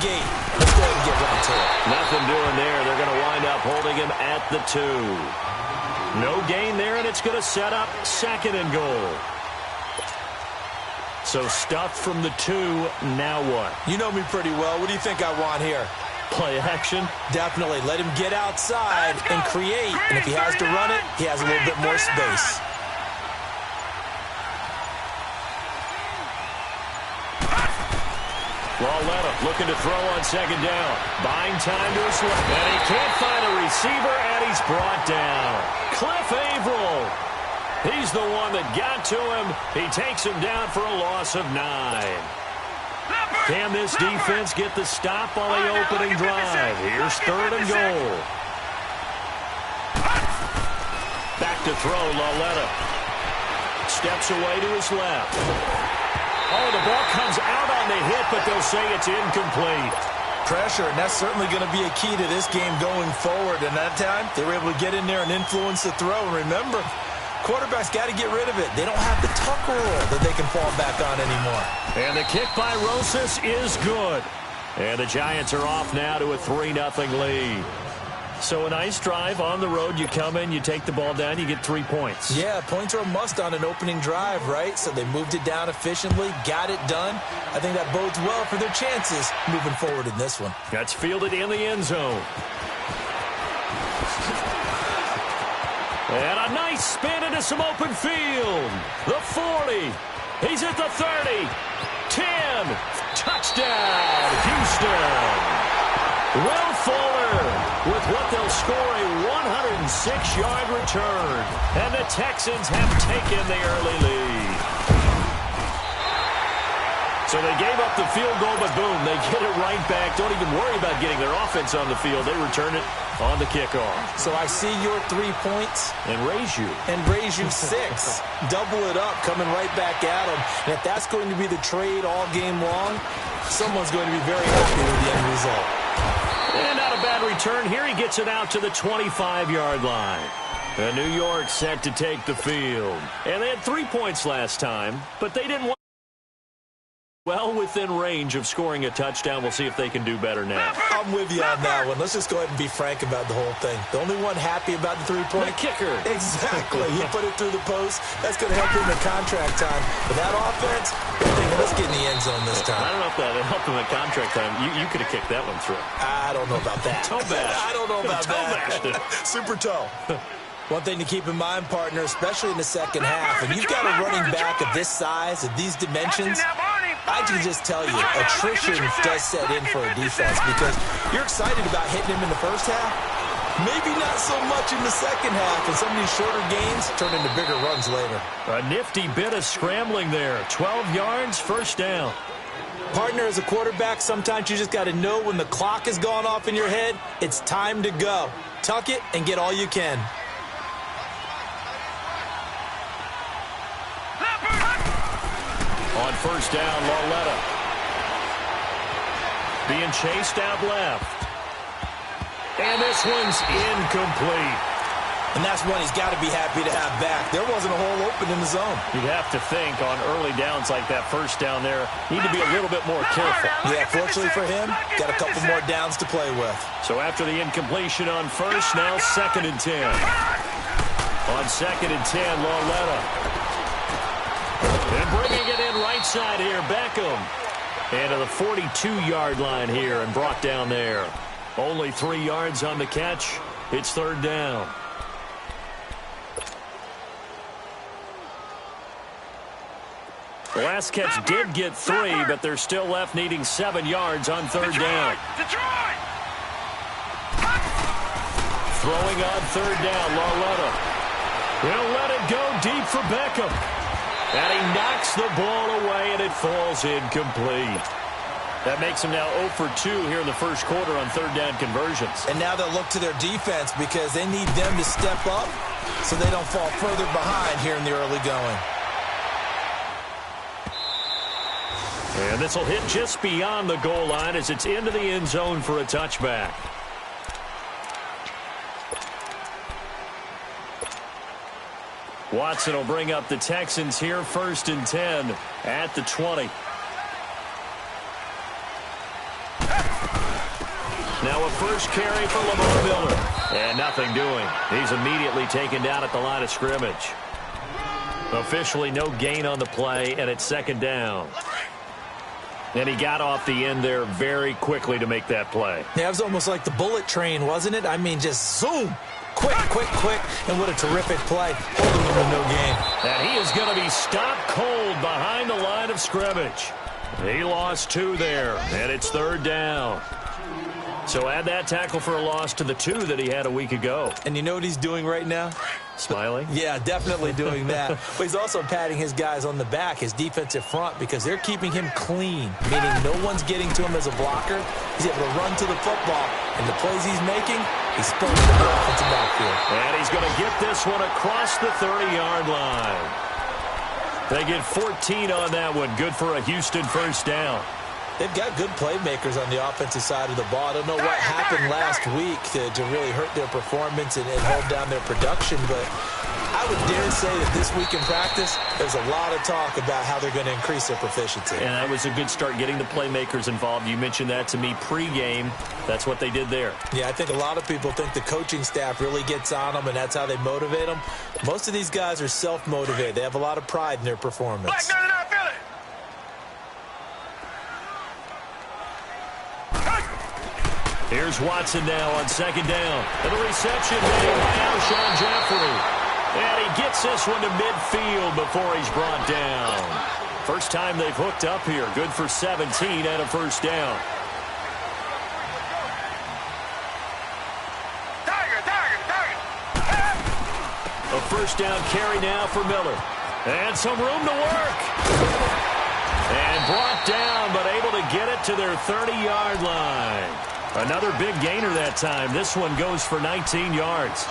gate. Let's go ahead and get right to it. Nothing doing there. They're going to wind up holding him at the 2. No gain there, and it's going to set up 2nd and goal. So stuffed from the 2, now what? You know me pretty well. What do you think I want here? Play action? Definitely. Let him get outside and create. And if he has to run it, he has a little bit more space. Lauletta looking to throw on 2nd down. Buying time to his left. And he can't find a receiver, and he's brought down. Cliff Averill. He's the one that got to him. He takes him down for a loss of 9. Can this defense get the stop on the opening drive? Here's 3rd and goal. Back to throw, Lauletta. Steps away to his left. Oh, the ball comes out on the hit, but they'll say it's incomplete. Pressure, and that's certainly going to be a key to this game going forward. And that time, they were able to get in there and influence the throw. And remember, quarterbacks got to get rid of it. They don't have the tuck rule that they can fall back on anymore. And the kick by Rosas is good. And the Giants are off now to a 3-0 lead. So a nice drive on the road. You come in, you take the ball down, you get 3 points. Yeah, points are a must on an opening drive, right? So they moved it down efficiently, got it done. I think that bodes well for their chances moving forward in this one. That's fielded in the end zone. And a nice spin into some open field. The 40. He's at the 30. 10. Touchdown, Houston. Will Fuller with what they'll score a 106-yard return. And the Texans have taken the early lead. So they gave up the field goal, but boom, they get it right back. Don't even worry about getting their offense on the field. They return it on the kickoff. So I see your 3 points. And raise you. And raise you 6. Double it up, coming right back at them. And if that's going to be the trade all game long, someone's going to be very happy with the end result. And not a bad return. Here he gets it out to the 25-yard line. And New York set to take the field. And they had 3 points last time, but they didn't want well within range of scoring a touchdown. We'll see if they can do better now. I'm with you on that one. Let's just go ahead and be frank about the whole thing. The only one happy about the 3-point? The kicker. Exactly. He put it through the post. That's going to help him in contract time. But that offense, they're thinking, let's get in the end zone this time. I don't know if that helped him in contract time. You could have kicked that one through. I don't know about that. Toe bash. I don't know about that. Super toe. One thing to keep in mind, partner, especially in the second half, and you've got a running back of this size, of these dimensions, I can just tell you, attrition does set in for a defense because you're excited about hitting him in the first half. Maybe not so much in the second half, and some of these shorter gains turn into bigger runs later. A nifty bit of scrambling there. 12 yards, first down. Partner, as a quarterback, sometimes you just got to know when the clock has gone off in your head, it's time to go. Tuck it and get all you can. On first down, Lauletta. Being chased out left. And this one's incomplete. And that's one he's got to be happy to have back. There wasn't a hole open in the zone. You'd have to think on early downs like that first down there, need to be a little bit more careful. Yeah, fortunately for him, got a couple more downs to play with. So after the incompletion on first, now 2nd and 10. On 2nd and 10, Lauletta. And bringing it in right side here, Beckham. And to the 42-yard line here and brought down there. Only 3 yards on the catch. It's 3rd down. The last catch did get 3, but they're still left needing 7 yards on 3rd down. Throwing on 3rd down, Lauletta. He'll let it go deep for Beckham. And he knocks the ball away, and it falls incomplete. That makes him now 0 for 2 here in the first quarter on 3rd down conversions. And now they'll look to their defense because they need them to step up so they don't fall further behind here in the early going. And this will hit just beyond the goal line as it's into the end zone for a touchback. Watson will bring up the Texans here, 1st and 10 at the 20. Now a first carry for Lamar Miller. And nothing doing. He's immediately taken down at the line of scrimmage. Officially no gain on the play, and it's second down. And he got off the end there very quickly to make that play. Yeah, it was almost like the bullet train, wasn't it? I mean, just zoom. Quick, quick, quick. And what a terrific play. Holding him to no gain. And he is going to be stopped cold behind the line of scrimmage. He lost 2 there, and it's third down. So add that tackle for a loss to the 2 that he had a week ago. And you know what he's doing right now? Smiling? Yeah, definitely doing that. But he's also patting his guys on the back, his defensive front, because they're keeping him clean, meaning no one's getting to him as a blocker. He's able to run to the football, and the plays he's making, he's spilling to the offensive backfield. And he's going to get this one across the 30-yard line. They get 14 on that one. Good for a Houston first down. They've got good playmakers on the offensive side of the ball. I don't know what happened last week to really hurt their performance and hold down their production, but I would dare say that this week in practice, there's a lot of talk about how they're going to increase their proficiency. And that was a good start, getting the playmakers involved. You mentioned that to me pregame. That's what they did there. Yeah, I think a lot of people think the coaching staff really gets on them, and that's how they motivate them. Most of these guys are self-motivated. They have a lot of pride in their performance. Here's Watson now on second down. And the reception made by Alshon Jeffrey. And he gets this one to midfield before he's brought down. First time they've hooked up here. Good for 17 and a first down. A first down carry now for Miller. And some room to work. And brought down, but able to get it to their 30-yard line. Another big gainer that time. This one goes for 19 yards.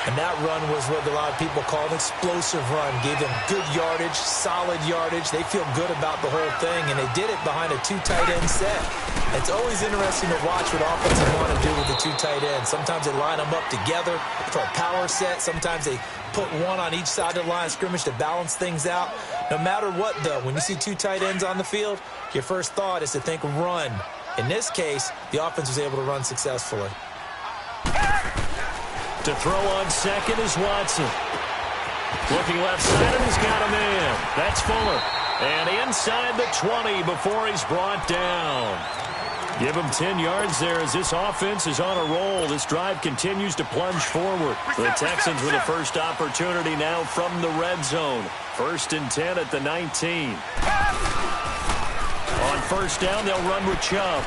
And that run was what a lot of people call an explosive run. Gave them good yardage, solid yardage. They feel good about the whole thing, and they did it behind a 2 tight end set. It's always interesting to watch what offenses want to do with the 2 tight ends. Sometimes they line them up together for a power set. Sometimes they put one on each side of the line of scrimmage to balance things out. No matter what, though, when you see 2 tight ends on the field, your first thought is to think run. In this case, the offense was able to run successfully. To throw on second is Watson. Looking left side, and he's got a man. That's Fuller. And inside the 20 before he's brought down. Give him 10 yards there as this offense is on a roll. This drive continues to plunge forward. The Texans with a first opportunity now from the red zone. 1st and 10 at the 19. On first down, they'll run with Chubb.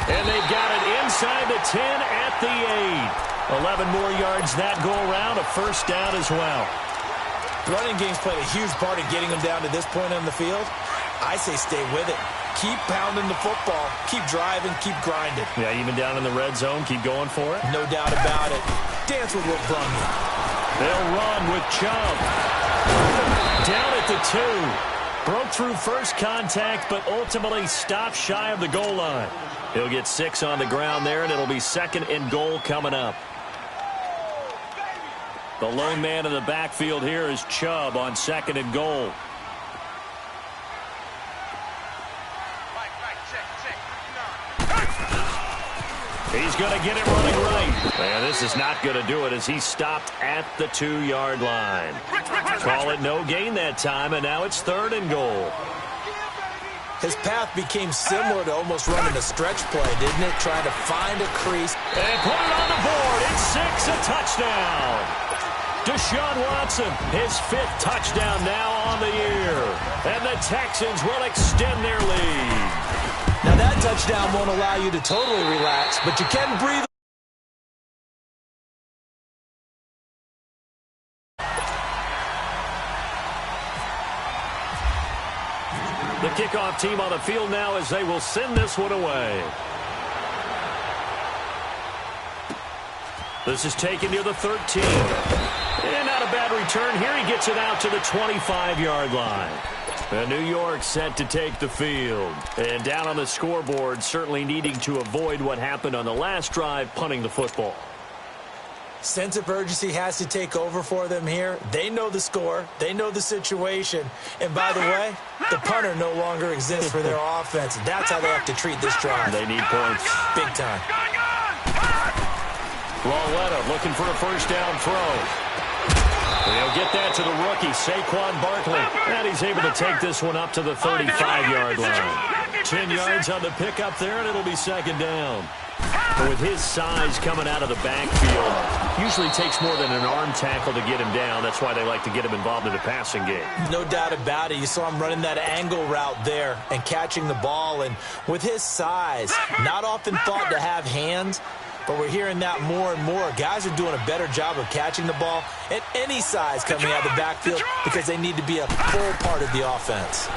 And they've got it inside the 10 at the 8. 11 more yards that go around, a first down as well. Running game's played a huge part in getting them down to this point on the field. I say stay with it. Keep pounding the football. Keep driving. Keep grinding. Yeah, even down in the red zone, keep going for it. No doubt about it. Dance with what brung you. They'll run with Chubb. Down at the 2. Broke through first contact, but ultimately stopped shy of the goal line. He'll get 6 on the ground there, and it'll be 2nd and goal coming up. The lone man in the backfield here is Chubb on 2nd and goal. He's going to get it running right. And this is not going to do it as he's stopped at the 2-yard line. Call it no gain that time, and now it's 3rd and goal. His path became similar to almost running a stretch play, didn't it? Trying to find a crease. And put it on the board. It's 6, a touchdown. Deshaun Watson, his 5th touchdown now on the year. And the Texans will extend their lead. Now that touchdown won't allow you to totally relax, but you can breathe. The kickoff team on the field now as they will send this one away. This is taken near the 13. And not a bad return here. He gets it out to the 25-yard line. And New York set to take the field. And down on the scoreboard, certainly needing to avoid what happened on the last drive, punting the football. Sense of urgency has to take over for them here. They know the score. They know the situation. And by the way, the punter no longer exists for their offense. That's how they have to treat this drive. They need points. Big time. Lauletta looking for a first down throw. He'll get that to the rookie, Saquon Barkley. And he's able to take this one up to the 35-yard line. 10 yards on the pickup there, and it'll be second down. But with his size coming out of the backfield, usually takes more than an arm tackle to get him down. That's why they like to get him involved in the passing game. No doubt about it. You saw him running that angle route there and catching the ball. And with his size, not often thought to have hands, but we're hearing that more and more. Guys are doing a better job of catching the ball at any size coming out of the backfield because they need to be a full part of the offense.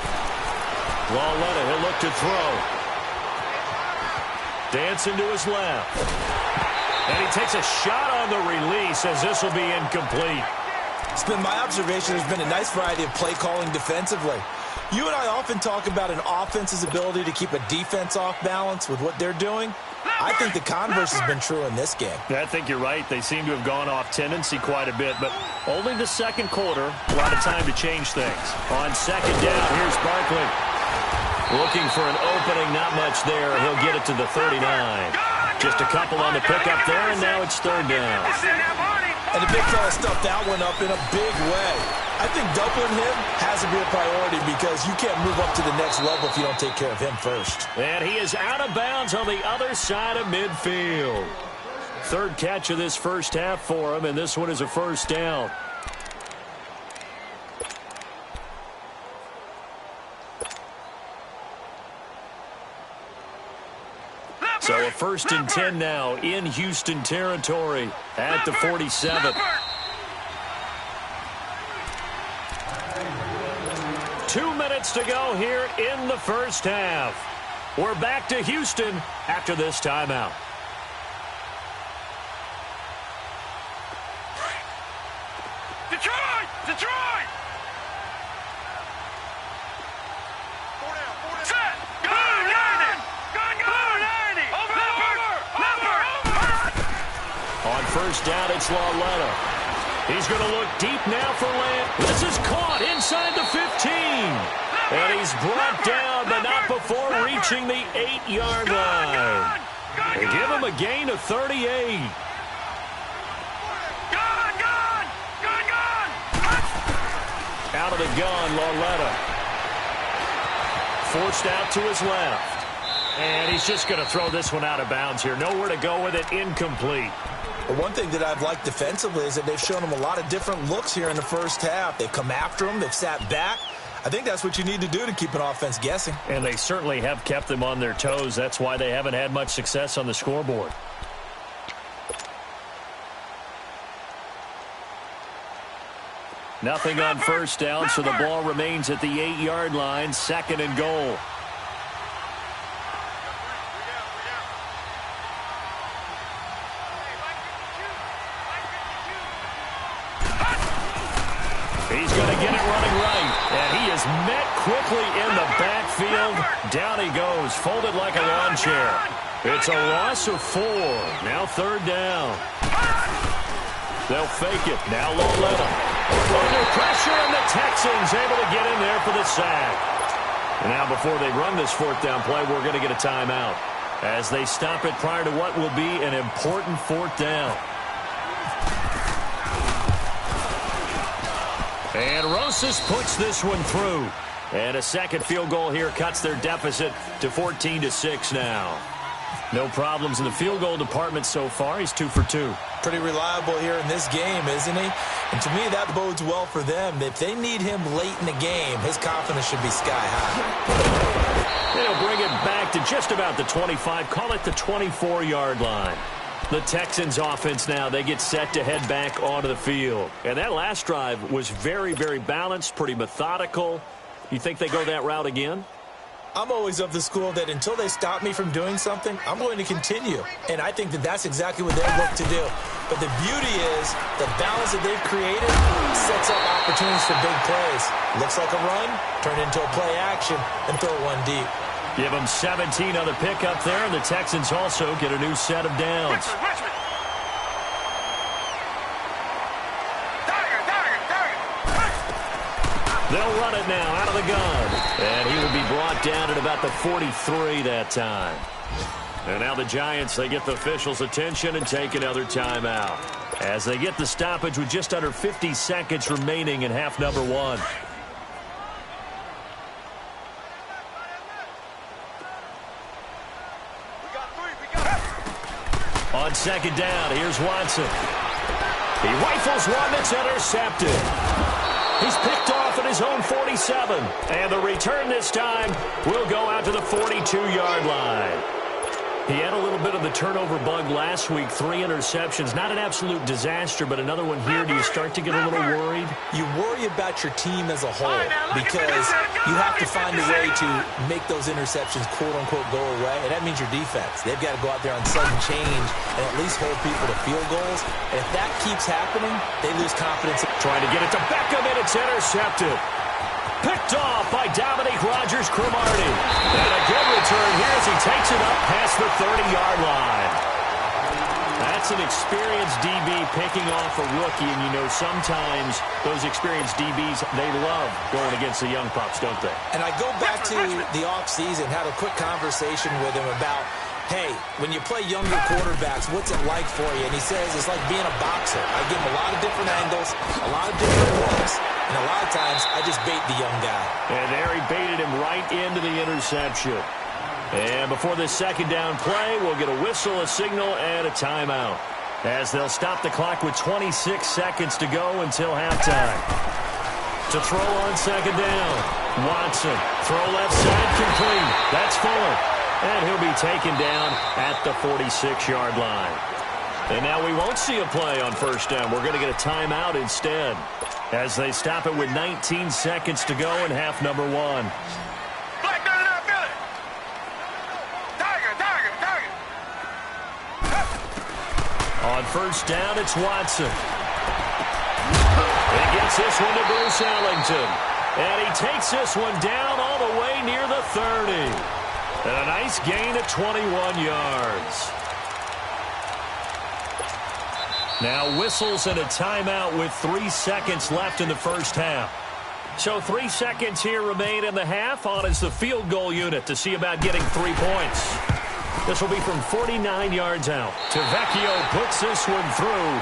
Lauletta, he'll look to throw. Dancing to his left. And he takes a shot on the release as this will be incomplete. It's been my observation there's been a nice variety of play calling defensively. You and I often talk about an offense's ability to keep a defense off balance with what they're doing. I think the converse has been true in this game. I think you're right. They seem to have gone off tendency quite a bit, but only the second quarter. A lot of time to change things. On second down, here's Barkley. Looking for an opening, not much there. He'll get it to the 39. Just a couple on the pickup there, and now it's third down. And the big fella stuffed that one up in a big way. I think doubling him has to be a priority because you can't move up to the next level if you don't take care of him first. And he is out of bounds on the other side of midfield. Third catch of this first half for him, and this one is a first down. So a 1st and 10 now in Houston territory at the 47. 2 minutes to go here in the first half. We're back to Houston after this timeout. Detroit! Detroit! Set! Go! On first down, it's Lauletta. He's going to look deep now for Lamb. This is caught inside the 15. And he's brought down, but not before reaching the 8-yard line. They give him a gain of 38. Out of the gun, Lauletta. Forced out to his left. And he's just going to throw this one out of bounds here. Nowhere to go with it, incomplete. But one thing that I've liked defensively is that they've shown him a lot of different looks here in the first half. They've come after him. They've sat back. I think that's what you need to do to keep an offense guessing. And they certainly have kept them on their toes. That's why they haven't had much success on the scoreboard. Nothing on first down, so the ball remains at the 8-yard line, 2nd and goal. He's going to get it running right. And he is met quickly in the backfield. Down he goes, folded like a lawn chair. It's a loss of 4. Now third down. They'll fake it. Now Lauletta. Under pressure, and the Texans able to get in there for the sack. And now before they run this 4th down play, we're going to get a timeout as they stop it prior to what will be an important 4th down. And Rosas puts this one through. And a second field goal here cuts their deficit to 14-6 now. No problems in the field goal department so far. He's 2 for 2. Pretty reliable here in this game, isn't he? And to me, that bodes well for them. If they need him late in the game, his confidence should be sky high. They'll bring it back to just about the 25. Call it the 24-yard line. The Texans offense now, they get set to head back onto the field. And that last drive was very, very balanced, pretty methodical. You think they go that route again? I'm always of the school that until they stop me from doing something, I'm going to continue. And I think that that's exactly what they'll look to do. But the beauty is the balance that they've created sets up opportunities for big plays. Looks like a run, turn into a play action, and throw one deep. Give them 17 on the pickup there, and the Texans also get a new set of downs. They'll run it now out of the gun. And he will be brought down at about the 43 that time. And now the Giants, they get the officials' attention and take another timeout as they get the stoppage with just under 50 seconds remaining in half number one. On second down, here's Watson. He rifles one that's intercepted. He's picked off at his own 47. And the return this time will go out to the 42-yard line. He had a little bit of the turnover bug last week, 3 interceptions. Not an absolute disaster, but another one here. Do you start to get a little worried? You worry about your team as a whole because you have to find a way to make those interceptions, quote-unquote, go away, and that means your defense. They've got to go out there on sudden change and at least hold people to field goals. And if that keeps happening, they lose confidence. Trying to get it to Beckham, and it's intercepted. Picked off by Dominique Rodgers-Cromartie. And a good return here as he takes it up past the 30-yard line. That's an experienced DB picking off a rookie, and you know sometimes those experienced DBs, they love going against the young pups, don't they? And I go back to the offseason, had a quick conversation with him about, hey, when you play younger quarterbacks, what's it like for you? And he says it's like being a boxer. I give him a lot of different angles, a lot of different looks, and a lot of times I just bait the young guy. And there he baited him right into the interception. And before this second down play, we'll get a whistle, a signal, and a timeout, as they'll stop the clock with 26 seconds to go until halftime. To throw on second down, Watson. Throw left side complete. That's Fuller. And he'll be taken down at the 46-yard line. And now we won't see a play on first down. We're going to get a timeout instead, as they stop it with 19 seconds to go in half number one. On first down, it's Watson. He gets this one to Bruce Ellington. And he takes this one down all the way near the 30. And a nice gain of 21 yards. Now whistles and a timeout with 3 seconds left in the first half. So 3 seconds here remain in the half. On is the field goal unit to see about getting 3 points. This will be from 49 yards out. Tavecchio puts this one through.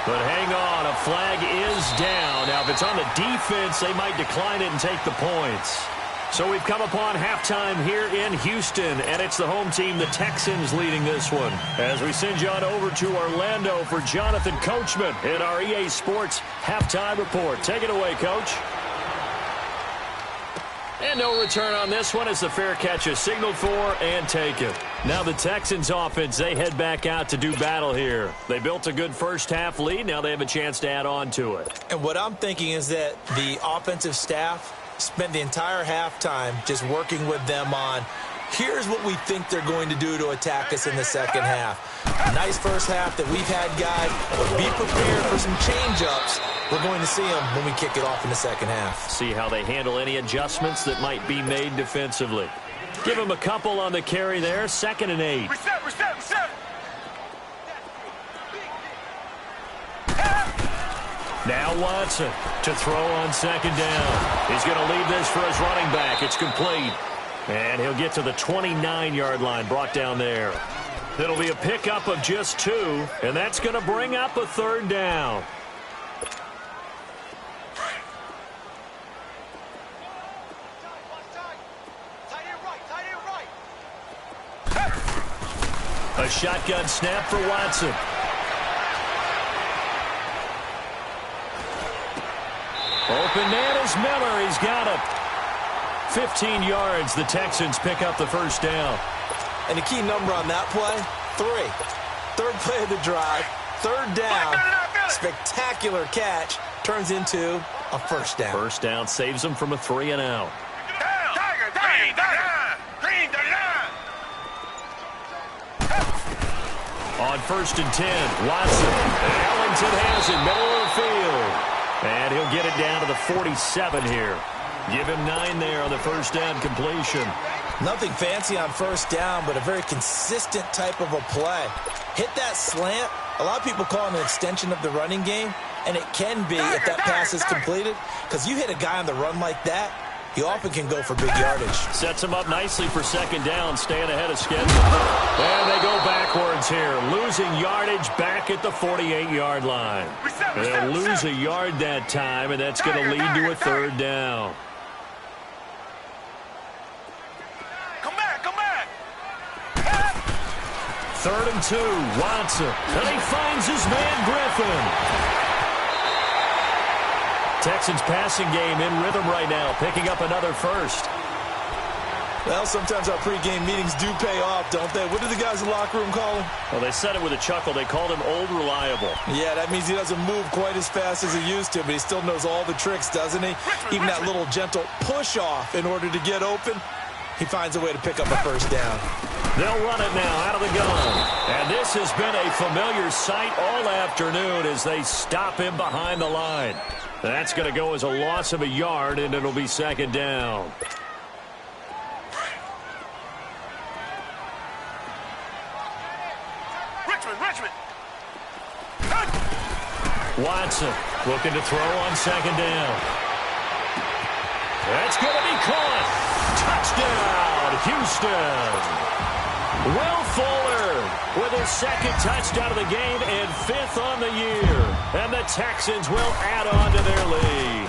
But hang on, a flag is down. Now, if it's on the defense, they might decline it and take the points. So we've come upon halftime here in Houston, and it's the home team, the Texans, leading this one. As we send you on over to Orlando for Jonathan Coachman in our EA Sports Halftime Report. Take it away, Coach. And no return on this one as the fair catch is signaled for and taken. Now the Texans offense, they head back out to do battle here. They built a good first half lead. Now they have a chance to add on to it. And what I'm thinking is that the offensive staff spent the entire halftime just working with them on, here's what we think they're going to do to attack us in the second half. Nice first half that we've had, guys, but be prepared for some change-ups. We're going to see them when we kick it off in the second half. See how they handle any adjustments that might be made defensively. Give them a couple on the carry there. 2nd and 8. Reset. Now Watson to throw on second down. He's going to leave this for his running back. It's complete. And he'll get to the 29-yard line, brought down there. It'll be a pickup of just 2, and that's going to bring up a 3rd down. A shotgun snap for Watson. Open man is Miller. He's got it. 15 yards. The Texans pick up the first down. And the key number on that play, 3. 3rd play of the drive. 3rd down. Spectacular catch. Turns into a first down. First down saves them from a 3-and-out. On 1st and 10, Watson. And Ellington has it, middle of the field. And he'll get it down to the 47 here. Give him 9 there on the first down completion. Nothing fancy on first down, but a very consistent type of a play. Hit that slant. A lot of people call it an extension of the running game. And it can be if that pass is completed, because you hit a guy on the run like that, he often can go for big yardage. Sets him up nicely for second down, staying ahead of schedule. And they go backwards here, losing yardage back at the 48-yard line. They'll lose a yard that time, and that's going to lead to a third down. Come back. 3rd and 2, Watson. And he finds his man, Griffin. Texans passing game in rhythm right now, picking up another first. Well, sometimes our pregame meetings do pay off, don't they? What do the guys in the locker room call him? Well, they said it with a chuckle. They called him Old Reliable. Yeah, that means he doesn't move quite as fast as he used to, but he still knows all the tricks, doesn't he? Even that little gentle push-off in order to get open, he finds a way to pick up a first down. They'll run it now out of the gun. And this has been a familiar sight all afternoon as they stop him behind the line. That's going to go as a loss of a yard, and it'll be second down. Richmond. Watson looking to throw on second down. That's going to be caught. Touchdown, Houston. Will Fuller with his second touchdown of the game and 5th on the year. And the Texans will add on to their lead.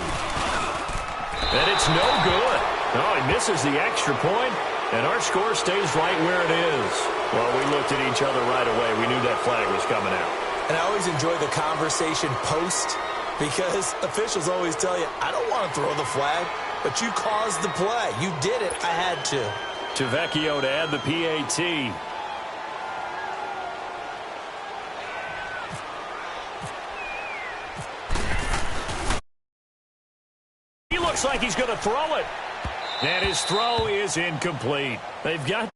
And it's no good. Oh, he misses the extra point, and our score stays right where it is. Well, we looked at each other right away. We knew that flag was coming out. And I always enjoy the conversation post because officials always tell you, I don't want to throw the flag, but you caused the play. You did it. I had to. Tavecchio to add the PAT. He looks like he's going to throw it. And his throw is incomplete. They've got